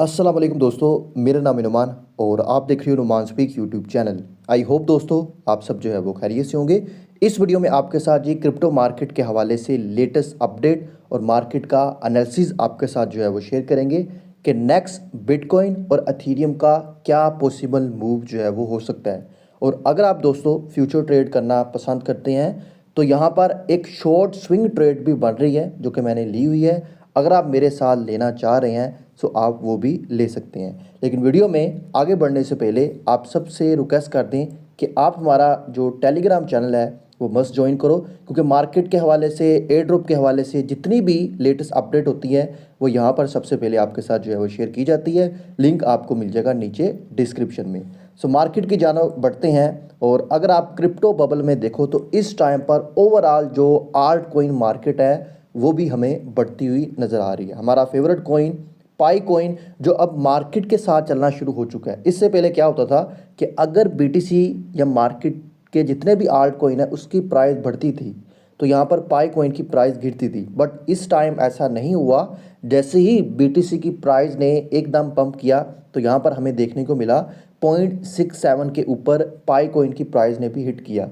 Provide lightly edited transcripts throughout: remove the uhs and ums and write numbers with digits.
अस्सलाम वालेकुम दोस्तों, मेरा नाम है नुमान और आप देख रहे हो नुमान speak YouTube channel. I hope दोस्तों आप सब जो है वो खैरियत से होंगे। इस वीडियो में आपके साथ ये क्रिप्टो मार्केट के हवाले से लेटेस्ट अपडेट और मार्केट का एनालिसिस आपके साथ जो है वो शेयर करेंगे कि नेक्स्ट बिटकॉइन और अथीरियम का क्या पॉसिबल मूव जो है वो हो सकता है। और अगर आप दोस्तों फ्यूचर ट्रेड करना पसंद करते हैं तो यहाँ पर एक शॉर्ट स्विंग ट्रेड भी बन रही है जो कि मैंने ली हुई है। अगर आप मेरे साथ लेना चाह रहे हैं तो आप वो भी ले सकते हैं। लेकिन वीडियो में आगे बढ़ने से पहले आप सबसे रिक्वेस्ट कर दें कि आप हमारा जो टेलीग्राम चैनल है वो मस्ट ज्वाइन करो, क्योंकि मार्केट के हवाले से, एयर ड्रॉप के हवाले से जितनी भी लेटेस्ट अपडेट होती है वो यहाँ पर सबसे पहले आपके साथ जो है वो शेयर की जाती है। लिंक आपको मिल जाएगा नीचे डिस्क्रिप्शन में। सो मार्केट की जानब बढ़ते हैं। और अगर आप क्रिप्टो बबल में देखो तो इस टाइम पर ओवरऑल जो आल्ट कोइन मार्केट है वो भी हमें बढ़ती हुई नज़र आ रही है। हमारा फेवरेट कोइन पाई कोइन जो अब मार्केट के साथ चलना शुरू हो चुका है। इससे पहले क्या होता था कि अगर बीटीसी या मार्केट के जितने भी आल्ट कोइन है उसकी प्राइस बढ़ती थी तो यहाँ पर पाई कोइन की प्राइस गिरती थी। बट इस टाइम ऐसा नहीं हुआ। जैसे ही बीटीसी की प्राइस ने एकदम पंप किया तो यहाँ पर हमें देखने को मिला 0.67 के ऊपर पाई कोइन की प्राइस ने भी हिट किया।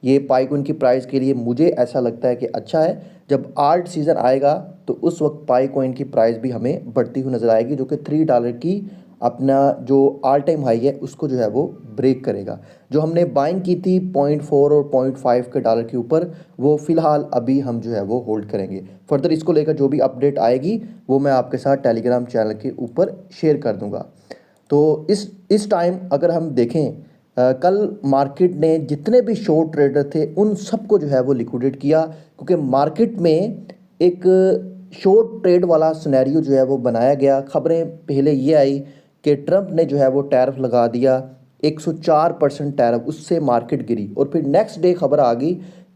ये पाई कोइन की प्राइस के लिए मुझे ऐसा लगता है कि अच्छा है। जब आल्ट सीज़न आएगा तो उस वक्त पाई कोइन की प्राइस भी हमें बढ़ती हुई नज़र आएगी, जो कि $3 की अपना जो ऑल टाइम हाई है उसको जो है वो ब्रेक करेगा। जो हमने बाइंग की थी 0.4 और 0.5 के डॉलर के ऊपर, वो फ़िलहाल अभी हम जो है वो होल्ड करेंगे। फर्दर इसको लेकर जो भी अपडेट आएगी वो मैं आपके साथ टेलीग्राम चैनल के ऊपर शेयर कर दूँगा। तो इस टाइम अगर हम देखें, कल मार्केट ने जितने भी शॉर्ट ट्रेडर थे उन सबको जो है वो लिक्विडेट किया, क्योंकि मार्केट में एक शॉर्ट ट्रेड वाला सिनेरियो जो है वो बनाया गया। खबरें पहले ये आई कि ट्रंप ने जो है वो टैरिफ लगा दिया 104% टैरिफ, उससे मार्केट गिरी। और फिर नेक्स्ट डे खबर आ गई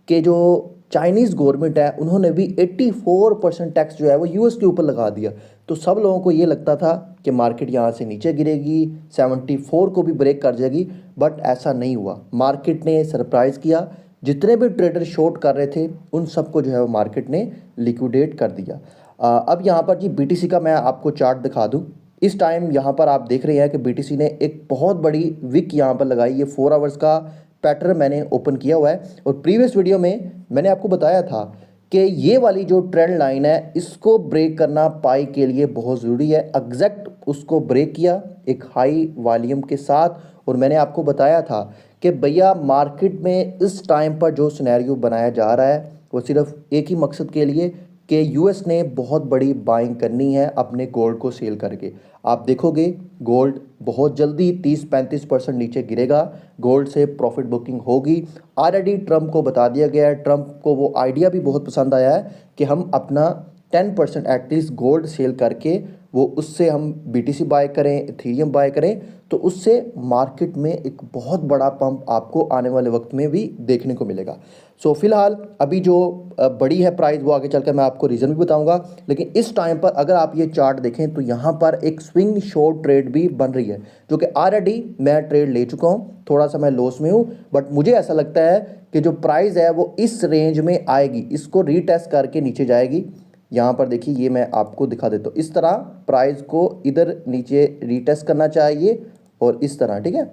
कि जो चाइनीज़ गवर्नमेंट है उन्होंने भी 84% टैक्स जो है वो यूएस के ऊपर लगा दिया। तो सब लोगों को ये लगता था कि मार्केट यहाँ से नीचे गिरेगी, 74 को भी ब्रेक कर जाएगी। बट ऐसा नहीं हुआ। मार्केट ने सरप्राइज़ किया। जितने भी ट्रेडर शॉर्ट कर रहे थे उन सबको जो है वो मार्केट ने लिक्विडेट कर दिया। अब यहाँ पर जी बीटीसी का मैं आपको चार्ट दिखा दूँ। इस टाइम यहाँ पर आप देख रहे हैं कि बीटीसी ने एक बहुत बड़ी विक यहाँ पर लगाई। ये 4 आवर्स का पैटर्न मैंने ओपन किया हुआ है और प्रीवियस वीडियो में मैंने आपको बताया था कि ये वाली जो ट्रेंड लाइन है इसको ब्रेक करना पाई के लिए बहुत ज़रूरी है। एग्जैक्ट उसको ब्रेक किया एक हाई वॉल्यूम के साथ। और मैंने आपको बताया था कि भैया मार्केट में इस टाइम पर जो सिनेरियो बनाया जा रहा है वो सिर्फ एक ही मकसद के लिए कि यूएस ने बहुत बड़ी बाइंग करनी है अपने गोल्ड को सेल करके। आप देखोगे गोल्ड बहुत जल्दी 30-35% नीचे गिरेगा। गोल्ड से प्रॉफिट बुकिंग होगी। ऑलरेडी ट्रंप को बता दिया गया है। ट्रंप को वो आइडिया भी बहुत पसंद आया है कि हम अपना 10% एटलीस्ट गोल्ड सेल करके वो उससे हम बीटीसी बाय करें, इथेरियम बाय करें, तो उससे मार्केट में एक बहुत बड़ा पंप आपको आने वाले वक्त में भी देखने को मिलेगा। सो फिलहाल अभी जो बड़ी है प्राइस वो आगे चलकर मैं आपको रीज़न भी बताऊंगा। लेकिन इस टाइम पर अगर आप ये चार्ट देखें तो यहाँ पर एक स्विंग शॉर्ट ट्रेड भी बन रही है, जो कि ऑलरेडी मैं ट्रेड ले चुका हूँ। थोड़ा सा मैं लॉस में हूँ, बट मुझे ऐसा लगता है कि जो प्राइस है वो इस रेंज में आएगी, इसको रीटेस्ट करके नीचे जाएगी। यहाँ पर देखिए, ये मैं आपको दिखा देता हूँ। इस तरह प्राइस को इधर नीचे रीटेस्ट करना चाहिए और इस तरह, ठीक है,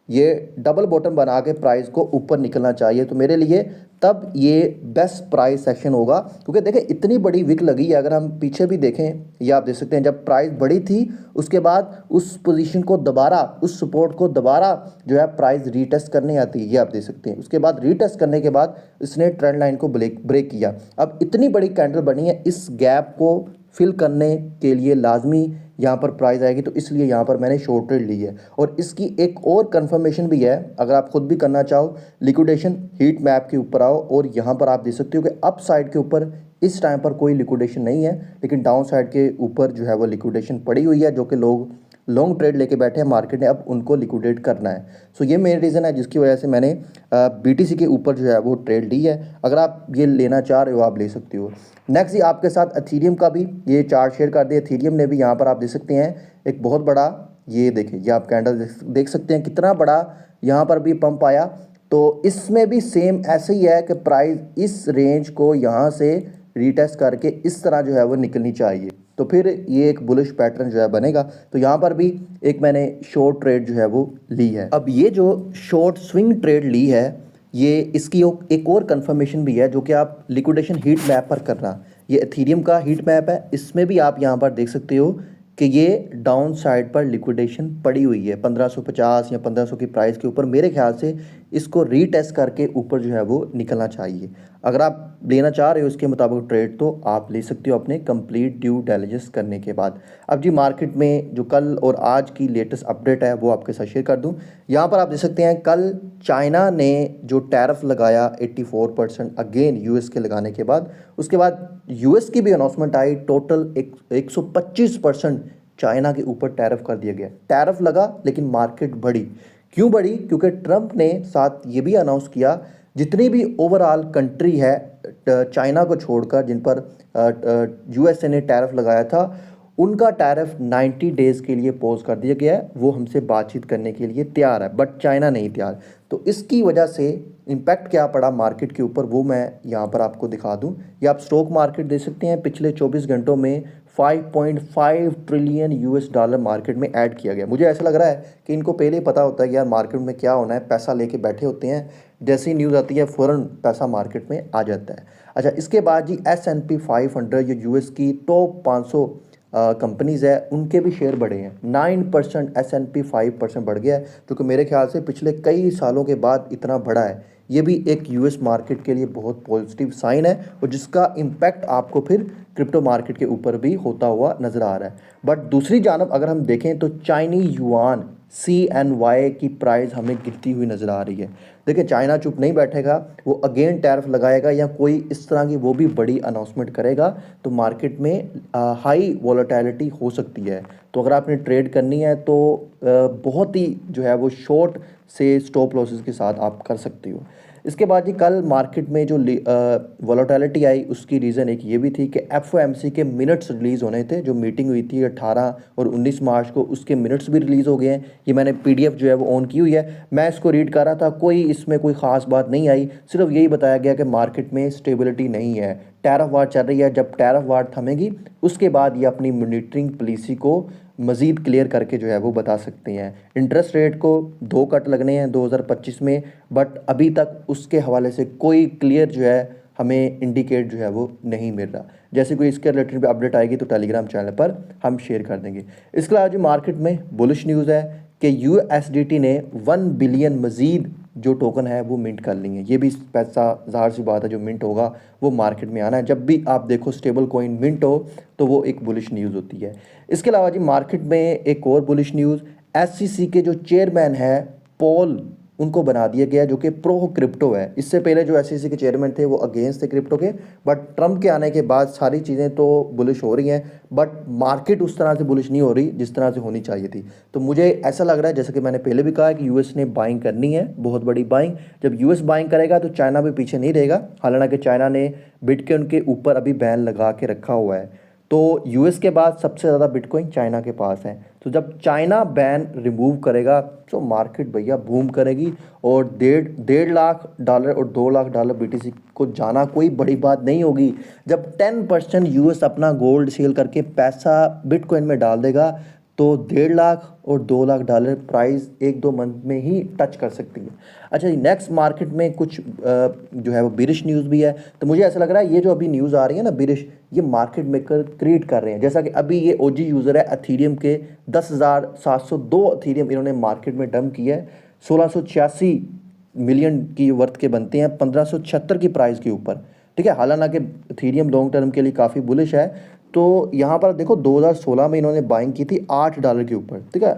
ये डबल बॉटम बना के प्राइस को ऊपर निकलना चाहिए। तो मेरे लिए तब ये बेस्ट प्राइस सेक्शन होगा, क्योंकि देखें इतनी बड़ी विक लगी है। अगर हम पीछे भी देखें, ये आप देख सकते हैं जब प्राइस बड़ी थी उसके बाद उस पोजीशन को दोबारा, उस सपोर्ट को दोबारा जो है प्राइस रीटेस्ट करने आती है। ये आप देख सकते हैं। उसके बाद रीटेस्ट करने के बाद इसने ट्रेंड लाइन को ब्रेक किया। अब इतनी बड़ी कैंडल बनी है, इस गैप को फिल करने के लिए लाजमी यहाँ पर प्राइस आएगी। तो इसलिए यहाँ पर मैंने शॉर्ट ट्रेड ली है। और इसकी एक और कंफर्मेशन भी है, अगर आप खुद भी करना चाहो लिक्विडेशन, हीट मैप के ऊपर आओ और यहाँ पर आप देख सकते हो कि अप साइड के ऊपर इस टाइम पर कोई लिक्विडेशन नहीं है, लेकिन डाउन साइड के ऊपर जो है वो लिक्विडेशन पड़ी हुई है, जो कि लोग लॉन्ग ट्रेड लेके बैठे हैं मार्केट ने, अब उनको लिक्विडेट करना है। सो ये मेन रीज़न है जिसकी वजह से मैंने बीटीसी के ऊपर जो है वो ट्रेड ली है। अगर आप ये लेना चाह रहे हो आप ले सकते हो। नेक्स्ट जी आपके साथ एथेरियम का भी ये चार्ट शेयर कर दिया। एथेरियम ने भी यहाँ पर आप देख सकते हैं एक बहुत बड़ा, ये देखिए, ये आप कैंडल देख सकते हैं कितना बड़ा यहाँ पर भी पंप आया। तो इसमें भी सेम ऐसे ही है कि प्राइस इस रेंज को यहाँ से रीटेस्ट करके इस तरह जो है वो निकलनी चाहिए। तो फिर ये एक बुलिश पैटर्न जो है बनेगा। तो यहाँ पर भी एक मैंने शॉर्ट ट्रेड जो है वो ली है। अब ये जो शॉर्ट स्विंग ट्रेड ली है, ये इसकी एक और कंफर्मेशन भी है जो कि आप लिक्विडेशन हीट मैप पर करना। ये एथीरियम का हीट मैप है, इसमें भी आप यहाँ पर देख सकते हो कि ये डाउन साइड पर लिक्विडेशन पड़ी हुई है 1550 या 1500 की प्राइस के ऊपर। मेरे ख्याल से इसको रीटेस्ट करके ऊपर जो है वो निकलना चाहिए। अगर आप लेना चाह रहे हो इसके मुताबिक ट्रेड तो आप ले सकते हो अपने कंप्लीट ड्यू डिलिजेंस करने के बाद। अब जी मार्केट में जो कल और आज की लेटेस्ट अपडेट है वो आपके साथ शेयर कर दूं। यहाँ पर आप देख सकते हैं कल चाइना ने जो टैरिफ लगाया 84% अगेन यूएस के लगाने के बाद, उसके बाद यूएस की भी अनाउंसमेंट आई, टोटल 125% चाइना के ऊपर टैरिफ कर दिया गया। टैरिफ लगा लेकिन मार्केट बढ़ी। क्यों बढ़ी? क्योंकि ट्रंप ने साथ ये भी अनाउंस किया जितनी भी ओवरऑल कंट्री है चाइना को छोड़कर जिन पर यूएसए ने टैरिफ लगाया था, उनका टैरिफ 90 डेज़ के लिए पॉज कर दिया गया है। वो हमसे बातचीत करने के लिए तैयार है, बट चाइना नहीं तैयार। तो इसकी वजह से इम्पैक्ट क्या पड़ा मार्केट के ऊपर वो मैं यहाँ पर आपको दिखा दूँ। या आप स्टॉक मार्केट देख सकते हैं, पिछले 24 घंटों में 5.5 ट्रिलियन यूएस डॉलर मार्केट में ऐड किया गया। मुझे ऐसा लग रहा है कि इनको पहले ही पता होता है कि यार मार्केट में क्या होना है, पैसा लेके बैठे होते हैं, जैसी न्यूज़ आती है फ़ौरन पैसा मार्केट में आ जाता है। अच्छा, इसके बाद जी S&P 500 जो यूएस की टॉप 500 कंपनीज़ है उनके भी शेयर बढ़े हैं। 9% S&P 5% बढ़ गया है, जो कि मेरे ख्याल से पिछले कई सालों के बाद इतना बढ़ा है। ये भी एक यूएस मार्केट के लिए बहुत पॉजिटिव साइन है और जिसका इम्पैक्ट आपको फिर क्रिप्टो मार्केट के ऊपर भी होता हुआ नज़र आ रहा है। बट दूसरी जानब अगर हम देखें तो चाइनीज़ युआन CNY की प्राइस हमें गिरती हुई नज़र आ रही है। देखिए चाइना चुप नहीं बैठेगा, वो अगेन टैरिफ लगाएगा या कोई इस तरह की वो भी बड़ी अनाउंसमेंट करेगा तो मार्केट में हाई वॉलेटिलिटी हो सकती है। तो अगर आपने ट्रेड करनी है तो बहुत ही जो है वो शॉर्ट से स्टॉप लॉसेस के साथ आप कर सकते हो। इसके बाद ही कल मार्केट में जो वॉलेटिलिटी आई उसकी रीज़न एक ये भी थी कि FOMC के मिनट्स रिलीज़ होने थे। जो मीटिंग हुई थी 18 और 19 मार्च को, उसके मिनट्स भी रिलीज़ हो गए हैं। ये मैंने PDF जो है वो ऑन की हुई है, मैं इसको रीड कर रहा था, कोई इसमें कोई ख़ास बात नहीं आई, सिर्फ यही बताया गया कि मार्केट में स्टेबिलिटी नहीं है, टैरिफ वार चल रही है। जब टैरिफ वार थमेगी उसके बाद ये अपनी मॉनिटरिंग पॉलिसी को मज़ीद क्लियर करके जो है वो बता सकते हैं। इंटरेस्ट रेट को 2 कट लगने हैं 2025 में, बट अभी तक उसके हवाले से कोई क्लियर जो है हमें इंडिकेट जो है वो नहीं मिल रहा। जैसे कोई इसके रिलेटेड भी अपडेट आएगी तो टेलीग्राम चैनल पर हम शेयर कर देंगे। इसके अलावा जो मार्केट में बुलिश न्यूज़ है कि USDT ने 1 बिलियन मज़ीद जो टोकन है वो मिंट कर लेंगे। ये भी पैसा ज़ाहिर सी बात है जो मिंट होगा वो मार्केट में आना है। जब भी आप देखो स्टेबल कॉइन मिंट हो तो वो एक बुलिश न्यूज़ होती है। इसके अलावा जी मार्केट में एक और बुलिश न्यूज़, SEC के जो चेयरमैन है पॉल, उनको बना दिया गया जो कि प्रो क्रिप्टो है। इससे पहले जो SEC के चेयरमैन थे वो अगेंस्ट थे क्रिप्टो के, बट ट्रंप के आने के बाद सारी चीज़ें तो बुलिश हो रही हैं, बट मार्केट उस तरह से बुलिश नहीं हो रही जिस तरह से होनी चाहिए थी। तो मुझे ऐसा लग रहा है, जैसे कि मैंने पहले भी कहा, कि यूएस ने बाइंग करनी है, बहुत बड़ी बाइंग। जब यूएस बाइंग करेगा तो चाइना भी पीछे नहीं रहेगा। हालांकि चाइना ने बिटकॉइन के ऊपर अभी बैन लगा के रखा हुआ है, तो यूएस के बाद सबसे ज़्यादा बिटकॉइन चाइना के पास है। तो जब चाइना बैन रिमूव करेगा तो मार्केट भैया बूम करेगी और डेढ़ लाख डॉलर और 2 लाख डॉलर BTC को जाना कोई बड़ी बात नहीं होगी। जब 10% यूएस अपना गोल्ड सेल करके पैसा बिटकॉइन में डाल देगा तो 1.5 लाख और 2 लाख डॉलर प्राइस 1-2 मंथ में ही टच कर सकती है। अच्छा जी, नेक्स्ट मार्केट में कुछ जो है वो बिरिश न्यूज़ भी है। तो मुझे ऐसा लग रहा है ये जो अभी न्यूज़ आ रही है ना बिरिश, ये मार्केट मेकर क्रिएट कर रहे हैं। जैसा कि अभी ये OG यूज़र है एथीरियम के 10,702 एथीरियम इन्होंने मार्केट में डंप किया है। 1686 मिलियन की वर्थ के बनते हैं 1576 की प्राइस के ऊपर, ठीक है। हालांकि एथीरियम लॉन्ग टर्म के लिए काफ़ी बुलिश है। तो यहाँ पर देखो 2016 में इन्होंने बाइंग की थी $8 के ऊपर, ठीक है।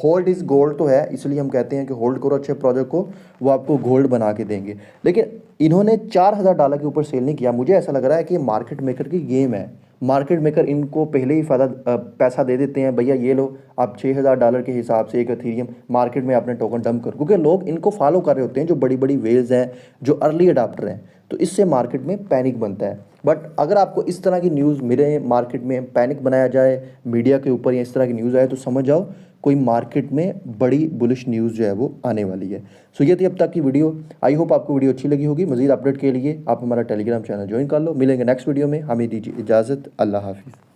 होल्ड इज़ गोल्ड तो है, इसलिए हम कहते हैं कि होल्ड करो अच्छे प्रोजेक्ट को, वो आपको गोल्ड बना के देंगे। लेकिन इन्होंने $4000 के ऊपर सेल नहीं किया। मुझे ऐसा लग रहा है कि मार्केट मेकर की गेम है। मार्केट मेकर इनको पहले ही पैसा दे देते हैं, भैया ये लो आप $6000 के हिसाब से एक एथीरियम मार्केट में अपने टोकन डंप करो, क्योंकि लोग इनको फॉलो कर रहे होते हैं जो बड़ी बड़ी वेल्स हैं, जो अर्ली अडाप्टर हैं। तो इससे मार्केट में पैनिक बनता है। बट अगर आपको इस तरह की न्यूज़ मिले, मार्केट में पैनिक बनाया जाए मीडिया के ऊपर या इस तरह की न्यूज़ आए, तो समझ जाओ कोई मार्केट में बड़ी बुलिश न्यूज़ जो है वो आने वाली है। सो ये थी अब तक की वीडियो। आई होप आपको वीडियो अच्छी लगी होगी। मज़ीद अपडेट के लिए आप हमारा टेलीग्राम चैनल ज्वाइन कर लो। मिलेंगे नेक्स्ट वीडियो में। हमें दीजिए इजाज़त। अल्लाह हाफिज़।